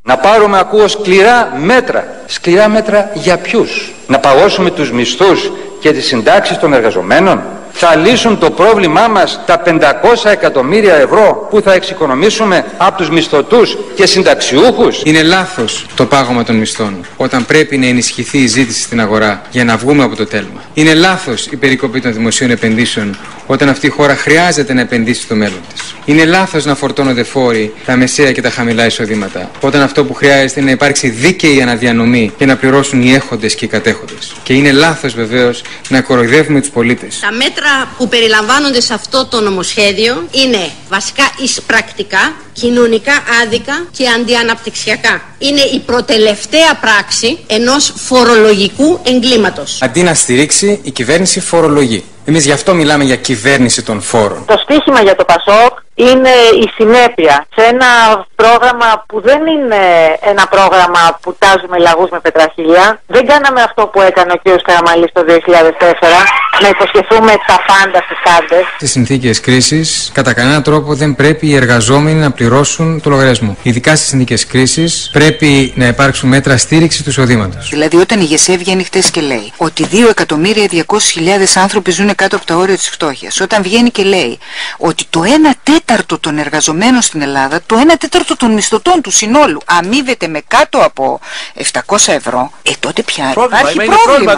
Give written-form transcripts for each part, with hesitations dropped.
Να πάρουμε, ακούω, σκληρά μέτρα. Σκληρά μέτρα για ποιους? Να παγώσουμε τους μισθούς και τις συντάξεις των εργαζομένων? Θα λύσουν το πρόβλημά μας τα 500 εκατομμύρια ευρώ που θα εξοικονομήσουμε από τους μισθωτούς και συνταξιούχους? Είναι λάθος το πάγωμα των μισθών όταν πρέπει να ενισχυθεί η ζήτηση στην αγορά για να βγούμε από το τέλμα. Είναι λάθος η περικοπή των δημοσίων επενδύσεων όταν αυτή η χώρα χρειάζεται να επενδύσει στο μέλλον της. Είναι λάθος να φορτώνονται φόροι τα μεσαία και τα χαμηλά εισοδήματα όταν αυτό που χρειάζεται είναι να υπάρξει δίκαιη αναδιανομή και να πληρώσουν οι έχοντες και οι κατέχοντες. Και είναι λάθος βεβαίως να κοροϊδεύουμε τους πολίτες. Τα μέτρα που περιλαμβάνονται σε αυτό το νομοσχέδιο είναι βασικά εισπρακτικά, κοινωνικά άδικα και αντιαναπτυξιακά. Είναι η προτελευταία πράξη ενός φορολογικού εγκλήματος. Αντί να στηρίξει, η κυβέρνηση φορολογεί. Εμείς γι' αυτό μιλάμε για κυβέρνηση των φόρων. Το στίχημα για το ΠΑΣΟΚ είναι η συνέπεια σε ένα πρόγραμμα που δεν είναι ένα πρόγραμμα που τάζουμε λαγούς με πετραχίλια. Δεν κάναμε αυτό που έκανε ο κ. Καραμανλής το 2004, να υποσχεθούμε τα πάντα στους πάντες. Στις συνθήκες κρίσης, κατά κανένα τρόπο δεν πρέπει οι εργαζόμενοι να πληρώσουν το λογαριασμό. Ειδικά στις συνθήκες κρίσης, πρέπει να υπάρξουν μέτρα στήριξης του εισοδήματος. Δηλαδή, όταν η ΓΕΣΕ βγαίνει χτες και λέει ότι 2.200.000 άνθρωποι ζουν κάτω από τα όρια της φτώχειας, όταν βγαίνει και λέει ότι το 1/4 των εργαζομένων στην Ελλάδα, το 1/4 των μισθωτών του συνόλου αμείβεται με κάτω από 700 ευρώ, τότε πια υπάρχει πρόβλημα.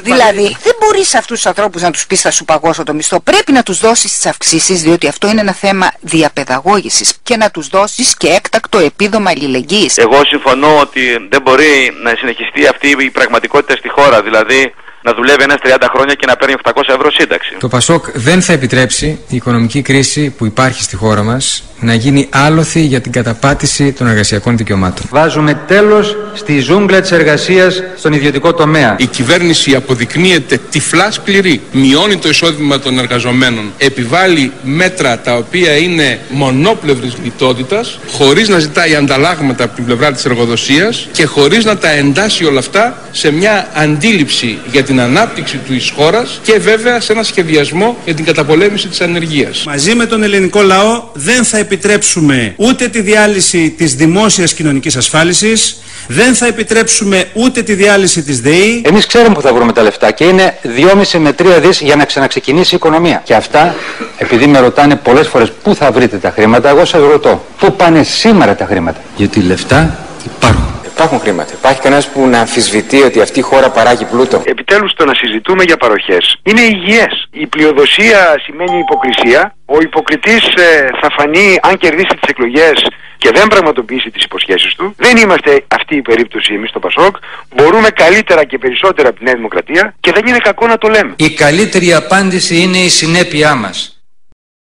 Δηλαδή, δεν μπορείς αυτούς τους ανθρώπους να τους πεις θα σου παγώσω το μισθό. Πρέπει να τους δώσεις τις αυξήσεις, διότι αυτό είναι ένα θέμα διαπαιδαγώγησης, και να τους δώσεις και έκτακτο επίδομα αλληλεγγύης. Εγώ συμφωνώ ότι δεν μπορεί να συνεχιστεί αυτή η πραγματικότητα στη χώρα, δηλαδή να δουλεύει ένας 30 χρόνια και να παίρνει 800 ευρώ σύνταξη. Το ΠΑΣΟΚ δεν θα επιτρέψει η οικονομική κρίση που υπάρχει στη χώρα μας να γίνει άλοθη για την καταπάτηση των εργασιακών δικαιωμάτων. Βάζουμε τέλος στη ζούγκλα της εργασίας στον ιδιωτικό τομέα. Η κυβέρνηση αποδεικνύεται τυφλά σκληρή. Μειώνει το εισόδημα των εργαζομένων. Επιβάλλει μέτρα τα οποία είναι μονόπλευρης λιτότητας, χωρίς να ζητάει ανταλλάγματα από την πλευρά της εργοδοσίας και χωρίς να τα εντάσσει όλα αυτά σε μια αντίληψη για την ανάπτυξη της χώρας και βέβαια σε ένα σχεδιασμό για την καταπολέμηση της ανεργίας. Μαζί με τον ελληνικό λαό δεν θα επιτρέψουμε ούτε τη διάλυση της δημόσιας κοινωνικής ασφάλισης, δεν θα επιτρέψουμε ούτε τη διάλυση της ΔΕΗ. Εμείς ξέρουμε που θα βρούμε τα λεφτά και είναι 2,5 με 3 δις για να ξαναξεκινήσει η οικονομία. Και αυτά, επειδή με ρωτάνε πολλές φορές πού θα βρείτε τα χρήματα, εγώ σας ρωτώ, πού πάνε σήμερα τα χρήματα? Γιατί λεφτά υπάρχουν. Υπάρχουν χρήματα. Υπάρχει κανένας που να αμφισβητεί ότι αυτή η χώρα παράγει πλούτο? Επιτέλους το να συζητούμε για παροχές είναι υγιές. Η πλειοδοσία σημαίνει υποκρισία. Ο υποκριτής θα φανεί αν κερδίσει τις εκλογές και δεν πραγματοποιήσει τις υποσχέσεις του. Δεν είμαστε αυτή η περίπτωση εμείς στο ΠΑΣΟΚ. Μπορούμε καλύτερα και περισσότερα από τη Νέα Δημοκρατία και δεν είναι κακό να το λέμε. Η καλύτερη απάντηση είναι η συνέπειά μας.